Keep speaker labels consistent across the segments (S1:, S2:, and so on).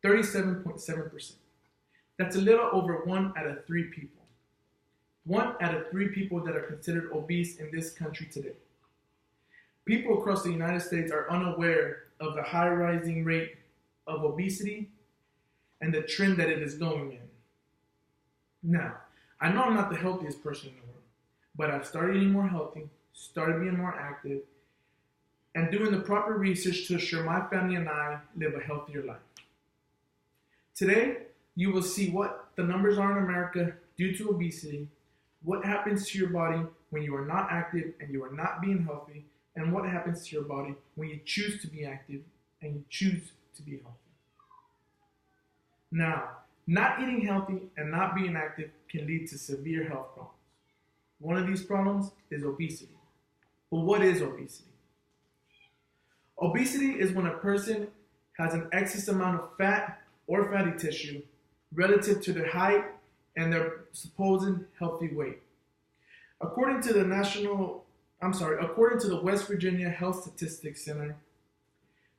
S1: 37.7%. That's a little over 1 out of 3 people. 1 out of 3 people that are considered obese in this country today. People across the United States are unaware of the high rising rate of obesity and the trend that it is going in. Now, I know I'm not the healthiest person in the world, but I've started eating more healthy, started being more active, and doing the proper research to assure my family and I live a healthier life. Today, you will see what the numbers are in America due to obesity, what happens to your body when you are not active and you are not being healthy, and what happens to your body when you choose to be active and you choose to be healthy. Now, not eating healthy and not being active can lead to severe health problems. One of these problems is obesity. But what is obesity? Obesity is when a person has an excess amount of fat or fatty tissue relative to their height and their supposed healthy weight. According to the West Virginia Health Statistics Center,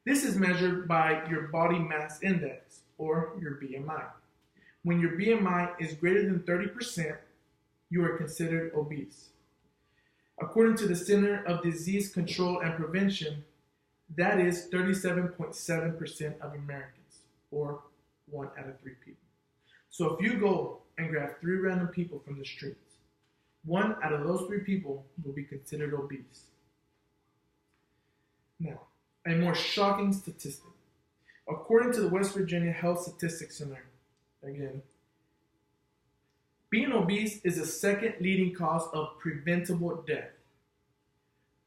S1: this is measured by your body mass index, or your BMI. When your BMI is greater than 30%, you are considered obese. According to the Center of Disease Control and Prevention, that is 37.7% of Americans, or 1 out of 3 people. So if you go and grab 3 random people from the streets, 1 out of those 3 people will be considered obese. Now, a more shocking statistic. According to the West Virginia Health Statistics Center, again, being obese is the second leading cause of preventable death.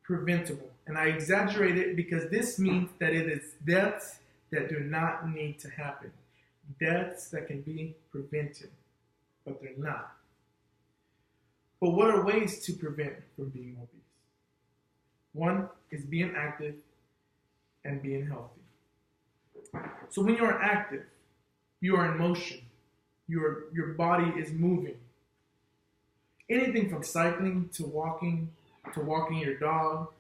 S1: Preventable. And I exaggerate it because this means that it is deaths that do not need to happen. Deaths that can be prevented, but they're not. But what are ways to prevent from being obese? One is being active and being healthy. So when you are active, you are in motion. Your body is moving. Anything from cycling to walking your dog,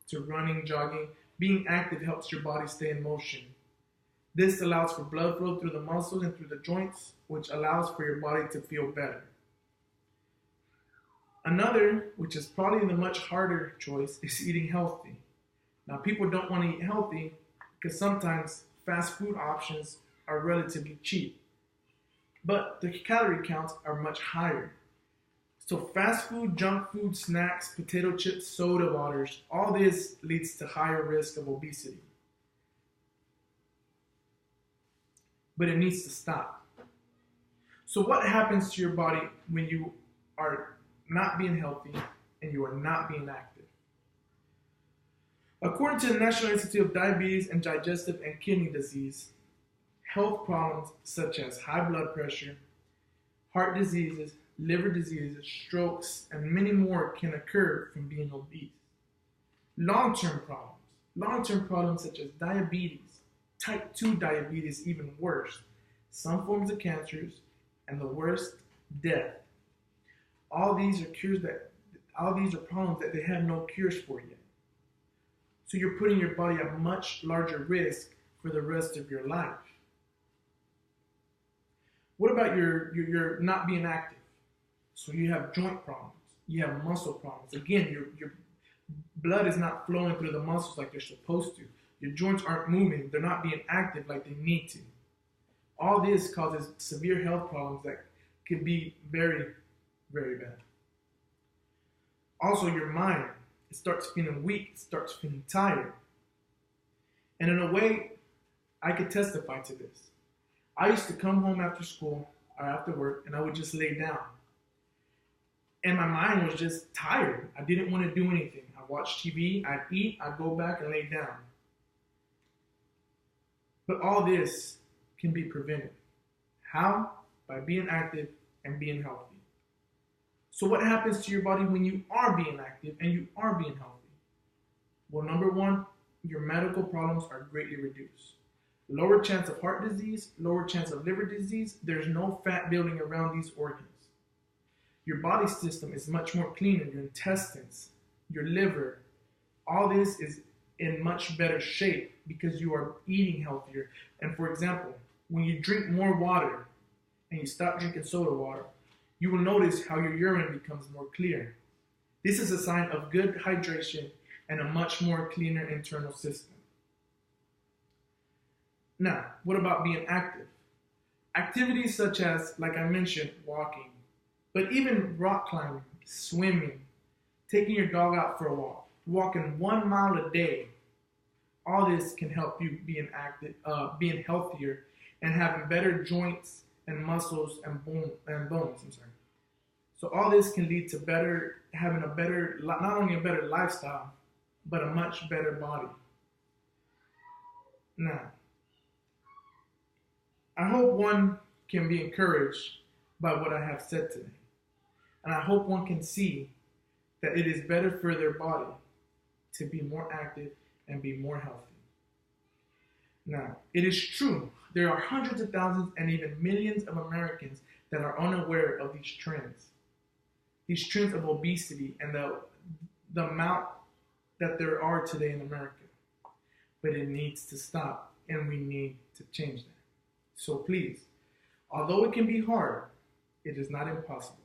S1: to running, jogging. Being active helps your body stay in motion. This allows for blood flow through the muscles and through the joints, which allows for your body to feel better. Another, which is probably the much harder choice, is eating healthy. Now, people don't want to eat healthy because sometimes fast food options are relatively cheap, but the calorie counts are much higher. So fast food, junk food, snacks, potato chips, soda waters, all this leads to higher risk of obesity. But it needs to stop. So what happens to your body when you are not being healthy and you are not being active? According to the National Institute of Diabetes and Digestive and Kidney Disease, health problems such as high blood pressure, heart diseases, liver diseases, strokes, and many more can occur from being obese. Long-term problems such as diabetes, type 2 diabetes even worse, some forms of cancers, and the worst, death. All these are problems that they have no cures for yet. So you're putting your body at much larger risk for the rest of your life. What about your not being active? So you have joint problems, you have muscle problems. Again, your blood is not flowing through the muscles like they're supposed to. Your joints aren't moving, they're not being active like they need to. All this causes severe health problems that could be very, very bad. Also, your mind, it starts feeling weak, it starts feeling tired. And in a way, I could testify to this. I used to come home after school or after work and I would just lay down. And my mind was just tired. I didn't want to do anything. I'd watch TV, I'd eat, I'd go back and lay down. But all this can be prevented. How? By being active and being healthy. So what happens to your body when you are being active and you are being healthy? Well, number one, your medical problems are greatly reduced. Lower chance of heart disease, lower chance of liver disease. There's no fat building around these organs. Your body system is much more cleaner. Your intestines, your liver, all this is in much better shape because you are eating healthier. And for example, when you drink more water and you stop drinking soda water, you will notice how your urine becomes more clear. This is a sign of good hydration and a much more cleaner internal system. Now, what about being active? Activities such as, like I mentioned, walking, but even rock climbing, swimming, taking your dog out for a walk, walking 1 mile a day. All this can help you being active, being healthier, and having better joints and muscles and bones. So all this can lead to having a better, not only a better lifestyle, but a much better body. Now, I hope one can be encouraged by what I have said today. And I hope one can see that it is better for their body to be more active and be more healthy. Now, it is true, there are hundreds of thousands and even millions of Americans that are unaware of these trends of obesity and the amount that there are today in America. But it needs to stop, and we need to change that. So please, although it can be hard, it is not impossible.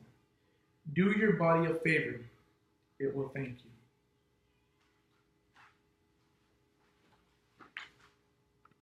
S1: Do your body a favor. It will thank you.